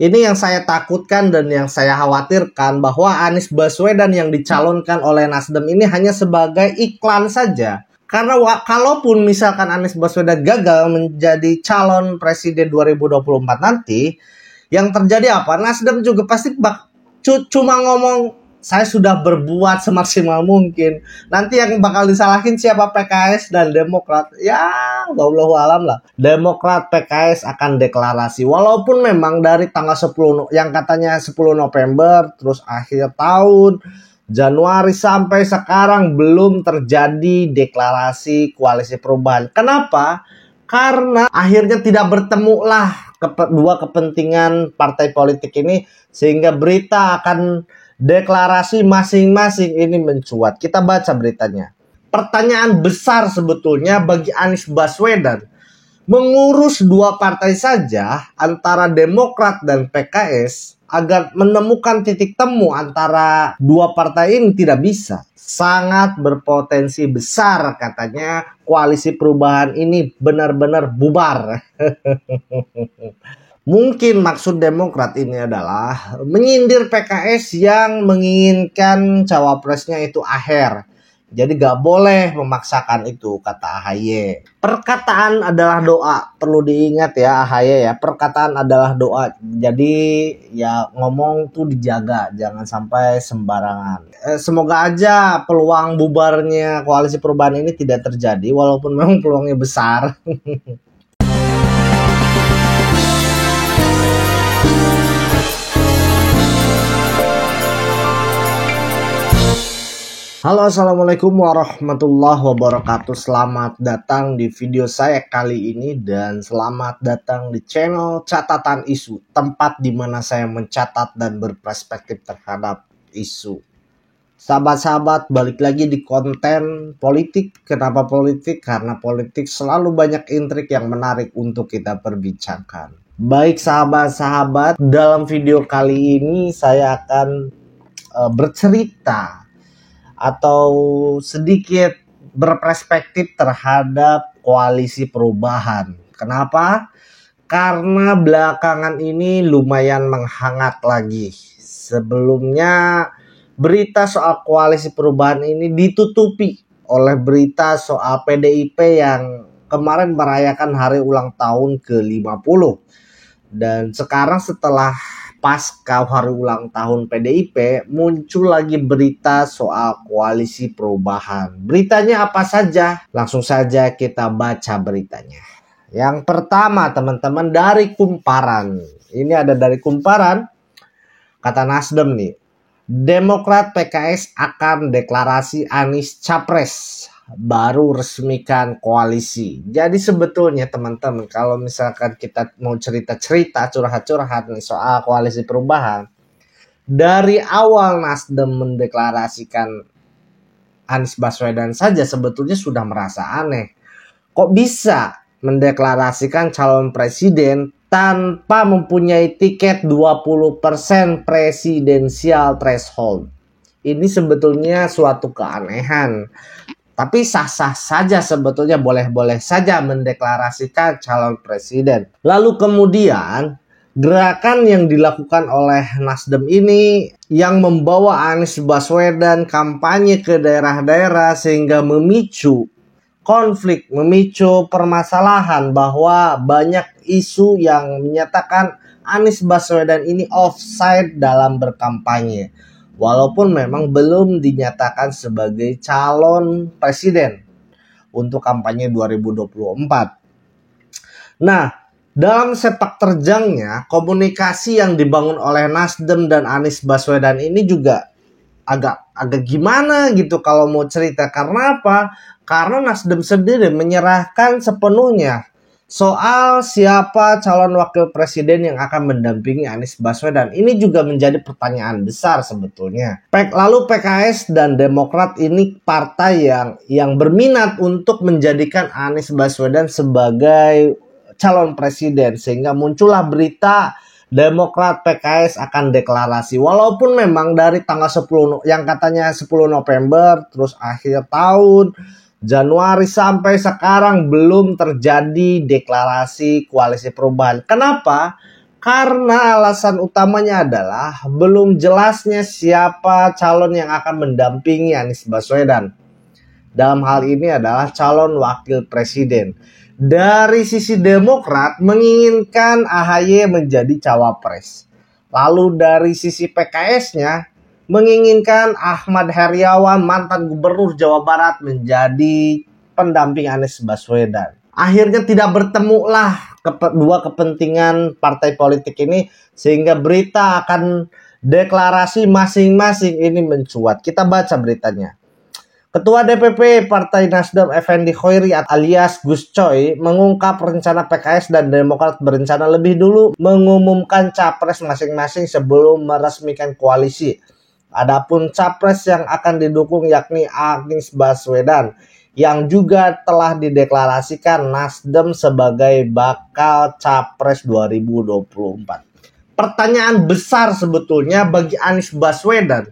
Ini yang saya takutkan dan yang saya khawatirkan, bahwa Anies Baswedan yang dicalonkan oleh Nasdem ini hanya sebagai iklan saja. Karena kalaupun misalkan Anies Baswedan gagal menjadi calon presiden 2024 nanti, yang terjadi apa? Nasdem juga pasti cuma ngomong, saya sudah berbuat semaksimal mungkin. Nanti yang bakal disalahin siapa? PKS dan Demokrat. Ya, wallahu alam lah. Demokrat, PKS akan deklarasi. Walaupun memang dari tanggal 10, yang katanya 10 November, terus akhir tahun, Januari sampai sekarang belum terjadi deklarasi koalisi perubahan. Kenapa? Karena akhirnya tidak bertemu lah dua kepentingan partai politik ini, sehingga berita akan deklarasi masing-masing ini mencuat. Kita baca beritanya. Pertanyaan besar sebetulnya bagi Anies Baswedan, mengurus dua partai saja antara Demokrat dan PKS agar menemukan titik temu antara dua partai ini tidak bisa. Sangat berpotensi besar katanya koalisi perubahan ini benar-benar bubar. Mungkin maksud Demokrat ini adalah menyindir PKS yang menginginkan cawapresnya itu Aher. Jadi gak boleh memaksakan itu, kata AHY. Perkataan adalah doa. Perlu diingat ya AHY ya. Perkataan adalah doa. Jadi ya ngomong tuh dijaga. Jangan sampai sembarangan. Semoga aja peluang bubarnya koalisi perubahan ini tidak terjadi. Walaupun memang peluangnya besar. Halo, assalamualaikum warahmatullahi wabarakatuh. Selamat datang di video saya kali ini dan selamat datang di channel Catatan Isu, tempat di mana saya mencatat dan berperspektif terhadap isu. Sahabat-sahabat, balik lagi di konten politik. Kenapa politik? Karena politik selalu banyak intrik yang menarik untuk kita perbincangkan. Baik sahabat-sahabat, dalam video kali ini saya akan bercerita atau sedikit berperspektif terhadap koalisi perubahan. Kenapa? Karena belakangan ini lumayan menghangat lagi. Sebelumnya berita soal koalisi perubahan ini ditutupi oleh berita soal PDIP yang kemarin merayakan hari ulang tahun ke-50. Dan sekarang setelah pasca hari ulang tahun PDIP, muncul lagi berita soal koalisi perubahan. Beritanya apa saja? Langsung saja kita baca beritanya. Yang pertama teman-teman, dari Kumparan. Ini ada dari Kumparan, kata Nasdem nih. Demokrat PKS akan deklarasi Anies Capres, baru resmikan koalisi. Jadi sebetulnya teman-teman, kalau misalkan kita mau cerita-cerita, curhat-curhat nih soal koalisi perubahan, dari awal Nasdem mendeklarasikan Anies Baswedan saja sebetulnya sudah merasa aneh. Kok bisa mendeklarasikan calon presiden tanpa mempunyai tiket 20% presidensial threshold? Ini sebetulnya suatu keanehan. Tapi sah-sah saja sebetulnya, boleh-boleh saja mendeklarasikan calon presiden. Lalu kemudian gerakan yang dilakukan oleh Nasdem ini yang membawa Anies Baswedan kampanye ke daerah-daerah sehingga memicu konflik, memicu permasalahan bahwa banyak isu yang menyatakan Anies Baswedan ini offside dalam berkampanye. Walaupun memang belum dinyatakan sebagai calon presiden untuk kampanye 2024. Nah, dalam sepak terjangnya komunikasi yang dibangun oleh Nasdem dan Anies Baswedan ini juga agak gimana gitu kalau mau cerita. Karena apa? Karena Nasdem sendiri menyerahkan sepenuhnya soal siapa calon wakil presiden yang akan mendampingi Anies Baswedan. Ini juga menjadi pertanyaan besar sebetulnya. Lalu PKS dan Demokrat ini partai yang berminat untuk menjadikan Anies Baswedan sebagai calon presiden. Sehingga muncullah berita Demokrat PKS akan deklarasi. Walaupun memang dari tanggal 10, yang katanya 10 November, terus akhir tahun, Januari sampai sekarang belum terjadi deklarasi koalisi perubahan. Kenapa? Karena alasan utamanya adalah belum jelasnya siapa calon yang akan mendampingi Anies Baswedan. Dalam hal ini adalah calon wakil presiden. Dari sisi Demokrat menginginkan AHY menjadi cawapres. Lalu dari sisi PKS-nya menginginkan Ahmad Heriawan, mantan gubernur Jawa Barat, menjadi pendamping Anies Baswedan. Akhirnya tidak bertemulah dua kepentingan partai politik ini, sehingga berita akan deklarasi masing-masing ini mencuat. Kita baca beritanya. Ketua DPP Partai Nasdem Effendi Khoiri alias Gus Coy mengungkap rencana PKS dan Demokrat berencana lebih dulu mengumumkan capres masing-masing sebelum meresmikan koalisi. Adapun capres yang akan didukung yakni Anies Baswedan yang juga telah dideklarasikan Nasdem sebagai bakal capres 2024. Pertanyaan besar sebetulnya bagi Anies Baswedan,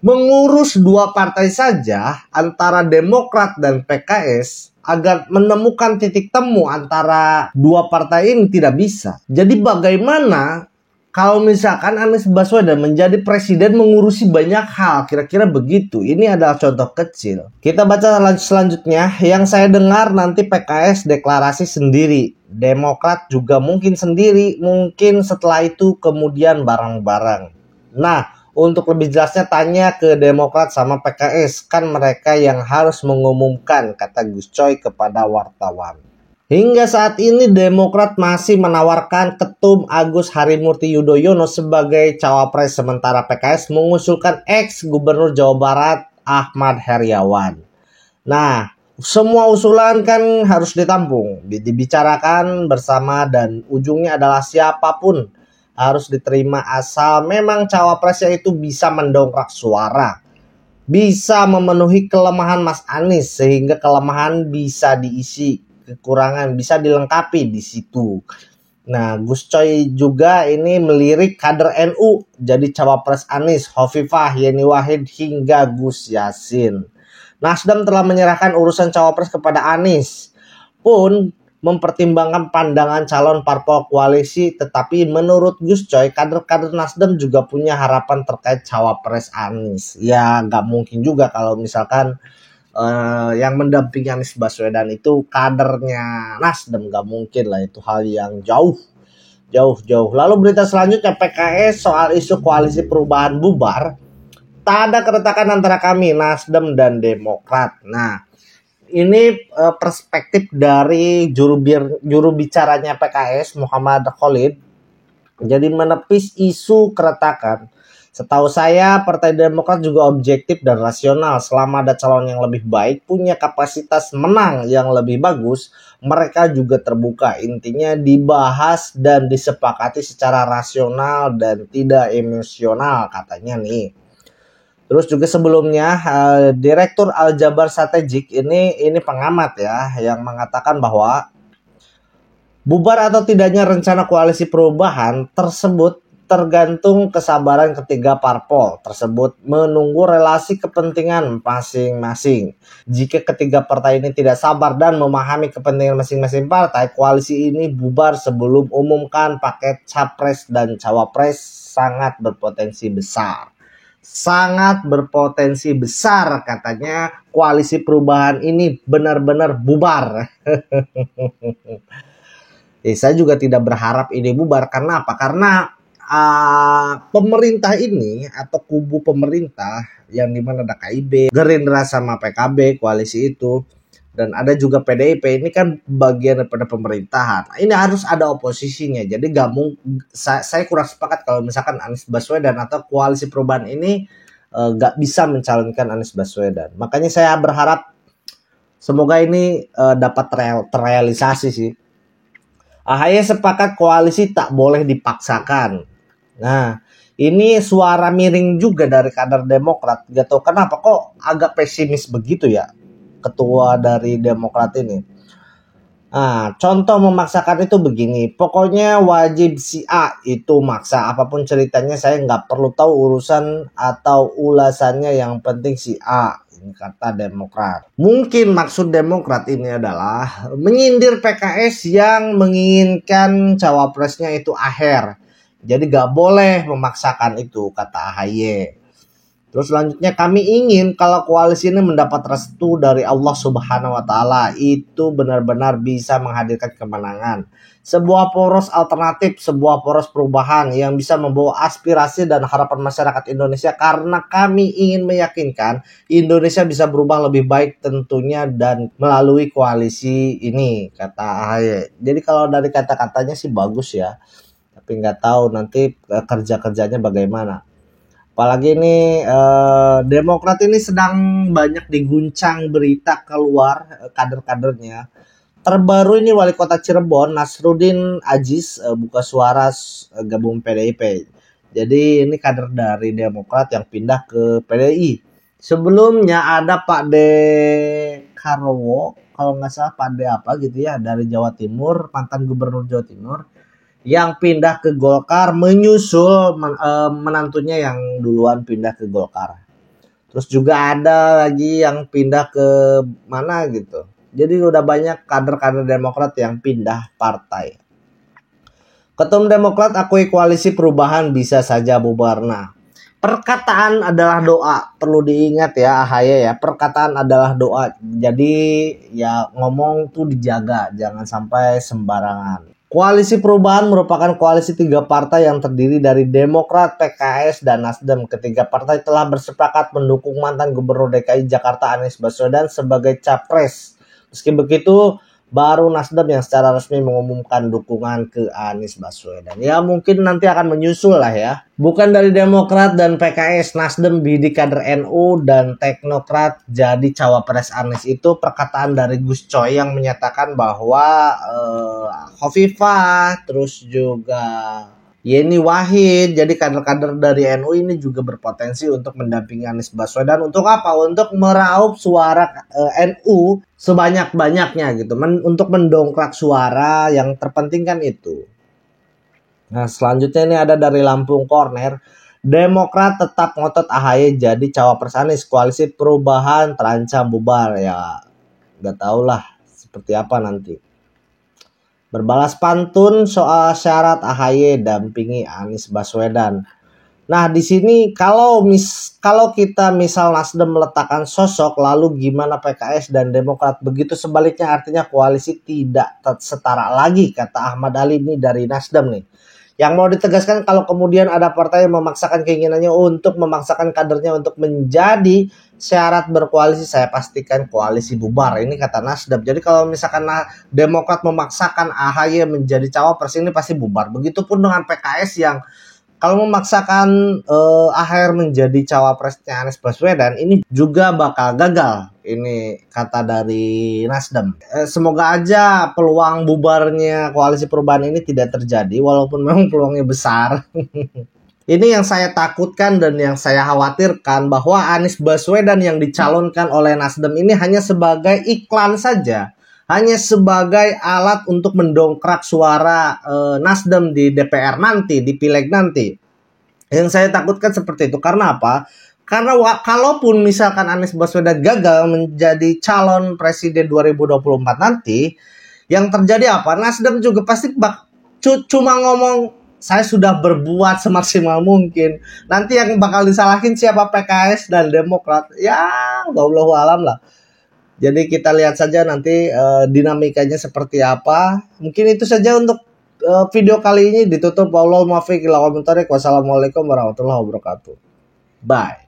mengurus dua partai saja antara Demokrat dan PKS agar menemukan titik temu antara dua partai ini tidak bisa. Jadi bagaimana kalau misalkan Anies Baswedan menjadi presiden mengurusi banyak hal, kira-kira begitu. Ini adalah contoh kecil. Kita baca selanjutnya. Yang saya dengar nanti PKS deklarasi sendiri, Demokrat juga mungkin sendiri, mungkin setelah itu kemudian bareng-bareng. Nah, untuk lebih jelasnya tanya ke Demokrat sama PKS, kan mereka yang harus mengumumkan, kata Gus Coy kepada wartawan. Hingga saat ini Demokrat masih menawarkan Ketum Agus Harimurti Yudhoyono sebagai cawapres, sementara PKS mengusulkan ex-gubernur Jawa Barat Ahmad Heriawan. Nah, semua usulan kan harus ditampung, dibicarakan bersama, dan ujungnya adalah siapapun harus diterima asal memang cawapresnya itu bisa mendongkrak suara, bisa memenuhi kelemahan Mas Anies sehingga kelemahan bisa diisi, kekurangan bisa dilengkapi di situ. Nah, Gus Coy juga ini melirik kader NU jadi cawapres Anies, Hovifah, Yeni Wahid hingga Gus Yassin. Nasdem telah menyerahkan urusan cawapres kepada Anies pun mempertimbangkan pandangan calon parpol koalisi, tetapi menurut Gus Coy, kader-kader Nasdem juga punya harapan terkait cawapres Anies. Ya nggak mungkin juga kalau misalkan yang mendampingi Anies Baswedan itu kadernya Nasdem, nggak mungkin lah, itu hal yang jauh. Lalu berita selanjutnya, PKS soal isu koalisi perubahan bubar, tak ada keretakan antara kami Nasdem dan Demokrat. Nah, ini perspektif dari juru bicaranya PKS Muhammad Khalid. Jadi menepis isu keretakan. Setahu saya Partai Demokrat juga objektif dan rasional. Selama ada calon yang lebih baik, punya kapasitas menang yang lebih bagus, mereka juga terbuka. Intinya dibahas dan disepakati secara rasional dan tidak emosional, katanya nih. Terus juga sebelumnya Direktur Aljabar Strategik ini pengamat ya, yang mengatakan bahwa bubar atau tidaknya rencana koalisi perubahan tersebut tergantung kesabaran ketiga parpol tersebut menunggu relasi kepentingan masing-masing. Jika ketiga partai ini tidak sabar dan memahami kepentingan masing-masing partai, koalisi ini bubar sebelum umumkan paket capres dan cawapres sangat berpotensi besar. Sangat berpotensi besar katanya koalisi perubahan ini benar-benar bubar. Saya juga tidak berharap ini bubar. Karena apa? Karena pemerintah ini atau kubu pemerintah yang dimana ada KIB, Gerindra sama PKB, koalisi itu, dan ada juga PDIP, ini kan bagian daripada pemerintahan. Ini harus ada oposisinya. Jadi saya kurang sepakat kalau misalkan Anies Baswedan atau koalisi perubahan ini gak bisa mencalonkan Anies Baswedan. Makanya saya berharap semoga ini dapat terrealisasi sih. AHY sepakat koalisi tak boleh dipaksakan. Nah, ini suara miring juga dari kader Demokrat. Gak tahu kenapa kok agak pesimis begitu ya ketua dari Demokrat ini. Nah, contoh memaksakan itu begini, pokoknya wajib si A itu maksa, apapun ceritanya saya nggak perlu tahu urusan atau ulasannya, yang penting si A, ini kata Demokrat. Mungkin maksud Demokrat ini adalah menyindir PKS yang menginginkan cawapresnya itu Aher, Jadi gak boleh memaksakan itu, kata AHY. Terus selanjutnya, kami ingin kalau koalisi ini mendapat restu dari Allah Subhanahu wa Ta'ala, itu benar-benar bisa menghadirkan kemenangan. Sebuah poros alternatif, sebuah poros perubahan yang bisa membawa aspirasi dan harapan masyarakat Indonesia, karena kami ingin meyakinkan Indonesia bisa berubah lebih baik tentunya dan melalui koalisi ini, kata AHY. Jadi kalau dari kata-katanya sih bagus ya, tapi nggak tahu nanti kerja-kerjanya bagaimana. Apalagi ini Demokrat ini sedang banyak diguncang berita keluar kader-kadernya. Terbaru ini Wali Kota Cirebon Nasruddin Aziz buka suara gabung PDIP. Jadi ini kader dari Demokrat yang pindah ke PDI. Sebelumnya ada Pak De Karwo, kalau nggak salah Pak De apa gitu ya, dari Jawa Timur, mantan Gubernur Jawa Timur, yang pindah ke Golkar menyusul menantunya yang duluan pindah ke Golkar. Terus juga ada lagi yang pindah ke mana gitu. Jadi udah banyak kader-kader Demokrat yang pindah partai. Ketum Demokrat akui koalisi perubahan bisa saja bubar. Nah, perkataan adalah doa. Perlu diingat ya AHY ya, perkataan adalah doa. Jadi ya ngomong tuh dijaga, jangan sampai sembarangan. Koalisi perubahan merupakan koalisi 3 partai yang terdiri dari Demokrat, PKS, dan Nasdem. Ketiga partai telah bersepakat mendukung mantan Gubernur DKI Jakarta Anies Baswedan sebagai capres. Meski begitu, baru Nasdem yang secara resmi mengumumkan dukungan ke Anies Baswedan. Ya mungkin nanti akan menyusul lah ya. Bukan dari Demokrat dan PKS, Nasdem bidik kader NU dan teknokrat jadi cawapres Anies. Itu perkataan dari Gus Coy yang menyatakan bahwa Khofifah, terus juga Yeni Wahid, jadi kader-kader dari NU ini juga berpotensi untuk mendampingi Anies Baswedan. Untuk apa? Untuk meraup suara NU sebanyak-banyaknya gitu. Untuk mendongkrak suara, yang terpenting kan itu. Nah selanjutnya ini ada dari Lampung Corner. Demokrat tetap ngotot AHY jadi cawapres Anies. Koalisi perubahan terancam bubar. Ya gak tau lah seperti apa nanti. Berbalas pantun soal syarat AHY dampingi Anies Baswedan. Nah di sini kalau kita misal Nasdem meletakkan sosok, lalu gimana PKS dan Demokrat? Begitu sebaliknya, artinya koalisi tidak setara lagi, kata Ahmad Ali ini dari Nasdem nih. Yang mau ditegaskan, kalau kemudian ada partai yang memaksakan keinginannya untuk memaksakan kadernya untuk menjadi syarat berkoalisi, saya pastikan koalisi bubar. Ini kata Nasdem. Jadi kalau misalkan Demokrat memaksakan AHY menjadi cawapres, ini pasti bubar. Begitupun dengan PKS yang kalau memaksakan AHY menjadi cawapresnya Anies Baswedan, ini juga bakal gagal. Ini kata dari Nasdem. Semoga aja peluang bubarnya koalisi perubahan ini tidak terjadi, walaupun memang peluangnya besar. Ini yang saya takutkan dan yang saya khawatirkan, bahwa Anies Baswedan yang dicalonkan oleh Nasdem ini hanya sebagai iklan saja. Hanya sebagai alat untuk mendongkrak suara Nasdem di DPR nanti, di Pileg nanti. Yang saya takutkan seperti itu. Karena apa? Karena kalaupun misalkan Anies Baswedan gagal menjadi calon presiden 2024 nanti, yang terjadi apa? Nasdem juga pasti cuma ngomong, saya sudah berbuat semaksimal mungkin. Nanti yang bakal disalahin siapa? PKS dan Demokrat. Ya, wallahu alam lah. Jadi kita lihat saja nanti dinamikanya seperti apa. Mungkin itu saja untuk video kali ini. Ditutup. Wassalamualaikum warahmatullahi wabarakatuh. Bye.